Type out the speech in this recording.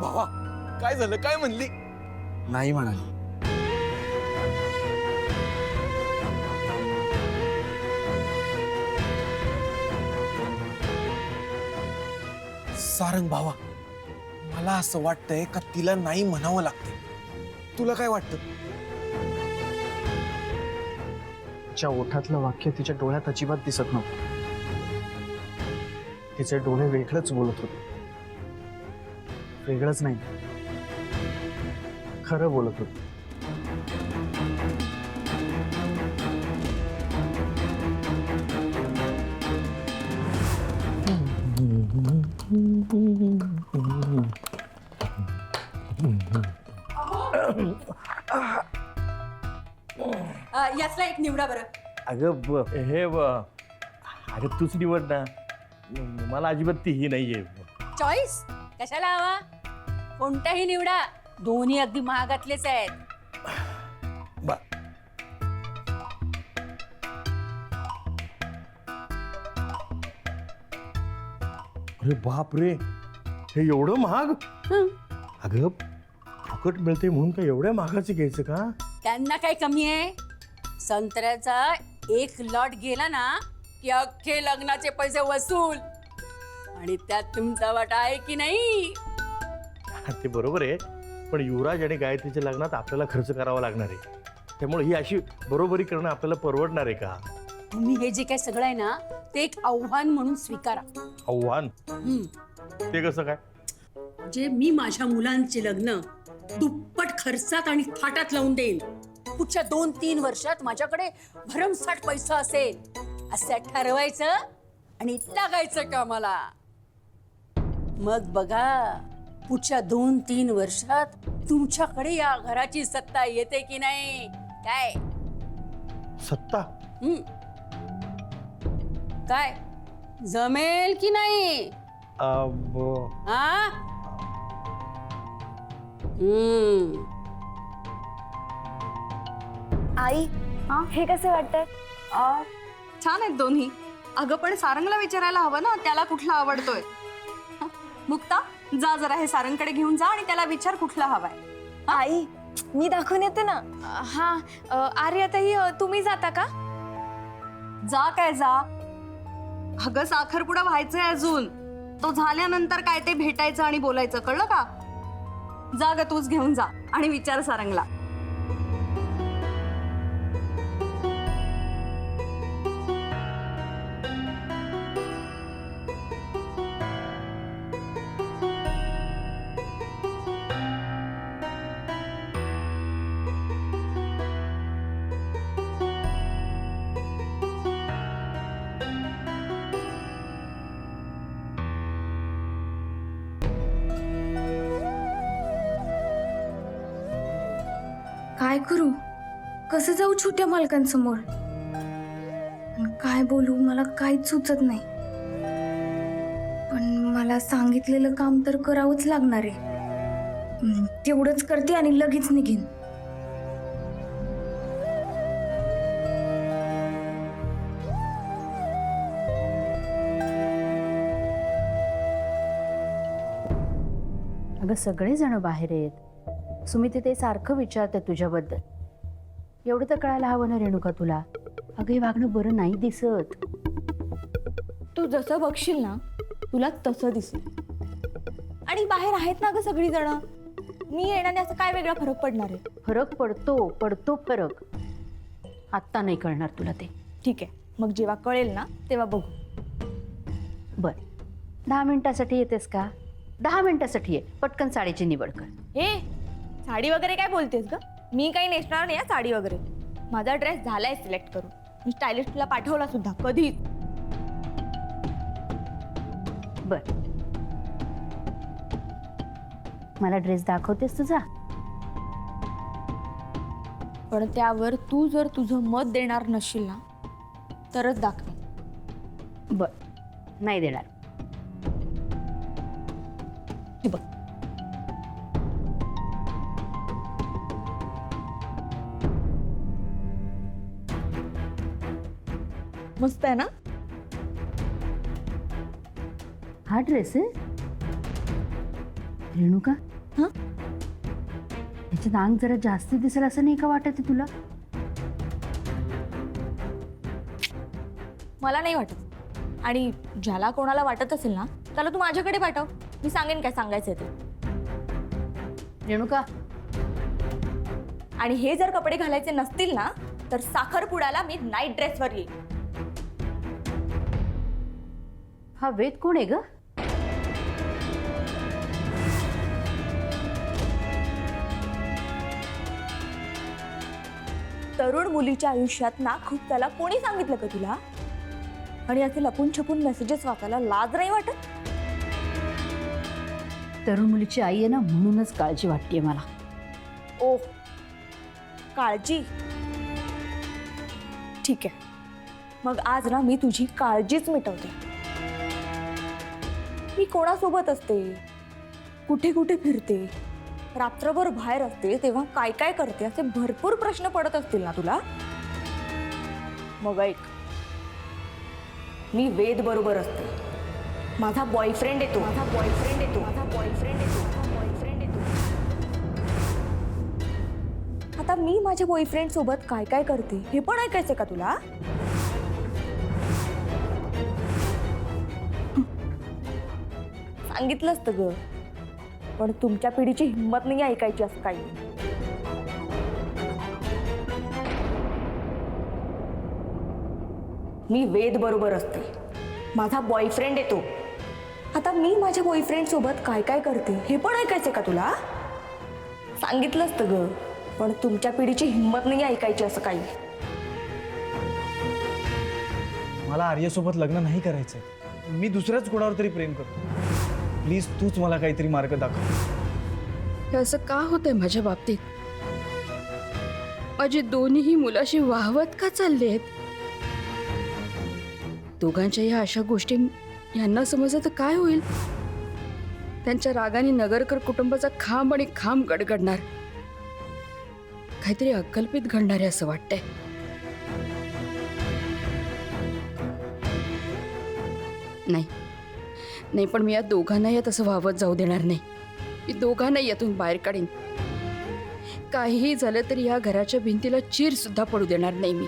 भावा काय झालं, काय म्हणली? नाही म्हणाली. सारंग भावा, मला असं वाटतंय का तिला नाही म्हणावं लागतंय. तुला काय वाटतं? तिच्या ओठातलं वाक्य तिच्या डोळ्यात अजिबात दिसत नव्हतं. तिचे डोळे वेगळंच बोलत होते. वेगळंच नाही, खरं बोलत होते. यातला एक निवडा बरं. अगं अगं तूच निवड ना. मला अजिबात ती ही नाहीये. चॉईस कशाला हवा? कोणताही निवडा, दोन्ही अगदी महागातलेच आहेत. अरे बाप रे, हे एवढं महाग? अगं फुकट मिळते म्हणून का एवढ्या महागाचं घ्यायचं का? त्यांना काही कमी आहे? संत्र्याचा एक लॉट गेला ना की अख्खे लग्नाचे पैसे वसूल. आणि त्यात तुमचा वाटा आहे की नाही? ते बरोबर आहे, पण युवराज आणि गायत्रीच्या लग्नात आपल्याला खर्च करावा लागणार आहे. त्यामुळे ही अशी बरोबरी करणं आपल्याला परवडणार आहे का? तुम्ही हे जे काय सगळं आहे ना, ते एक आव्हान म्हणून स्वीकारा. आव्हान? ते कसं काय? जे मी माझ्या मुलांचे लग्न दुप्पट खर्चात आणि थाटात लावून देईन. पुढच्या 2-3 वर्षात माझ्याकडे भरमसाठ पैसा असेल असं ठरवायचं आणि लागायचं कामाला. मग बघा, पुढच्या 2-3 वर्षात तुमच्याकडे या घराची सत्ता येते की नाही. काय सत्ता? काय जमेल की नाही? हा? आई, हे कसे वाटतंय? छान आहेत दोन्ही. अगं पण सारंगला विचारायला हवं ना, त्याला कुठला आवडतोय. मुक्ता, जा जरा हे सारंगकडे घेऊन जा आणि त्याला विचार कुठला हवाय. आई, मी दाखवून येते ना. हा, आर्याताई तुम्ही जाता का? जा काय जा. अगं साखरपुडा व्हायचंय अजून. तो झाल्यानंतर काय ते भेटायचं आणि बोलायचं, कळलं का? जा ग, तूच घेऊन जा आणि विचार सारंगला. काय करू? कसं जाऊ छोट्या मालकांसमोर? काय बोलू मला काहीच सुचत नाही. पण मला सांगितलेलं काम तर करावंच लागणार आहे. तेवढंच करते आणि लगेच निघेन. अगं सगळेजण बाहेर आहेत. सुमिती ते सारखं विचारते तुझ्याबद्दल. एवढं तर कळायला हवं ना रेणुका तुला. अगं हे वागणं बरं नाही दिसत. तू जसं बघशील ना तुला तसं दिसेल. आणि बाहेर आहेत ना ग सगळी जण. मी येण्याने असं काय वेगळा फरक पडणार आहे? फरक पडतो फरक. आत्ता नाही कळणार तुला ते. ठीक आहे, मग जेव्हा कळेल ना तेव्हा बघू. बर, 10 मिनिटासाठी येतेस का? 10 मिनिटासाठी ये. पटकन साडीची निवड कर. हे साडी वगैरे काय बोलतेस ग? मी काही नेसणार नाही साडी वगैरे. माझा ड्रेस झालाय सिलेक्ट करून. मी स्टायलिस्टला पाठवला सुद्धा कधीच. बर, मला ड्रेस दाखवतेस तुझा? पण त्यावर तू जर तुझं मत देणार नसशील ना तरच दाखवे. बर, नाही देणार. हे बघ, मस्त आहे ना? हा ड्रेस आहे? रेणुका हं? त्याचं नाक जरा जास्ती दिसेल असं नाही का वाटत आहे तुला? मला नाही वाटत. आणि ज्याला कोणाला वाटत असेल ना त्याला तू माझ्याकडे पाठव, मी सांगेन काय सांगायचंय ते. रेणुका आणि हे जर कपडे घालायचे नसतील ना तर साखरपुड्याला मी नाईट ड्रेसवर येईल. हा वेद कोण आहे ग? तरुण मुलीच्या आयुष्यात ना खूप त्याला कोणी सांगितलं का तुला? आणि असे लपून छपून मेसेजेस वाचायला लाज नाही वाटत? तरुण मुलीची आई आहे ना म्हणूनच काळजी वाटतेय मला. ओ काळजी, ठीक आहे. मग आज ना मी तुझी काळजीच मिटवते. मी कोणासोबत असते, कुठे कुठे फिरते, रात्रभर बाहेर असते तेव्हा काय काय करते असे भरपूर प्रश्न पडत असतील ना तुला. मग ऐक, मी वेद बरोबर असते. माझा बॉयफ्रेंड येतो, माझा बॉयफ्रेंड येतो, माझा बॉयफ्रेंड येतो, माझा बॉयफ्रेंड येतो. आता मी माझ्या बॉयफ्रेंड सोबत काय काय करते हे पण ऐकायचं का तुला? सांगितलं असतं ग, पण तुमच्या पिढीची हिंमत नाही ऐकायची असं काही. मी वेद बरोबर असते. माझा बॉयफ्रेंड येतो. आता मी माझ्या बॉयफ्रेंड सोबत काय काय करते हे पण ऐकायचं का तुला? सांगितलं असतं ग, पण तुमच्या पिढीची हिंमत नाही ऐकायची असं काही. मला आर्यसोबत लग्न नाही करायचंय. मी दुसऱ्याच कोणावर तरी प्रेम करतो. प्लीज तूच मला काहीतरी मार्ग दाखव. हे असं का होतंय माझ्या बाबतीत? माझी दोन्हीही मुलाशी वाहवत का चालले आहेत? दोघांच्या ह्या अशा गोष्टी यांना समजलं तर काय होईल? त्यांच्या रागाने नगरकर कुटुंबाचा खांब आणि खांब गडगडणार. काहीतरी अकल्पित घडणार आहे असं वाटतंय. नाही नाही, पण मी या दोघांना यात असं वाहवत जाऊ देणार नाही. मी दोघांना यातून बाहेर काढीन. काहीही झालं तरी या घराच्या भिंतीला चीर सुद्धा पडू देणार नाही मी.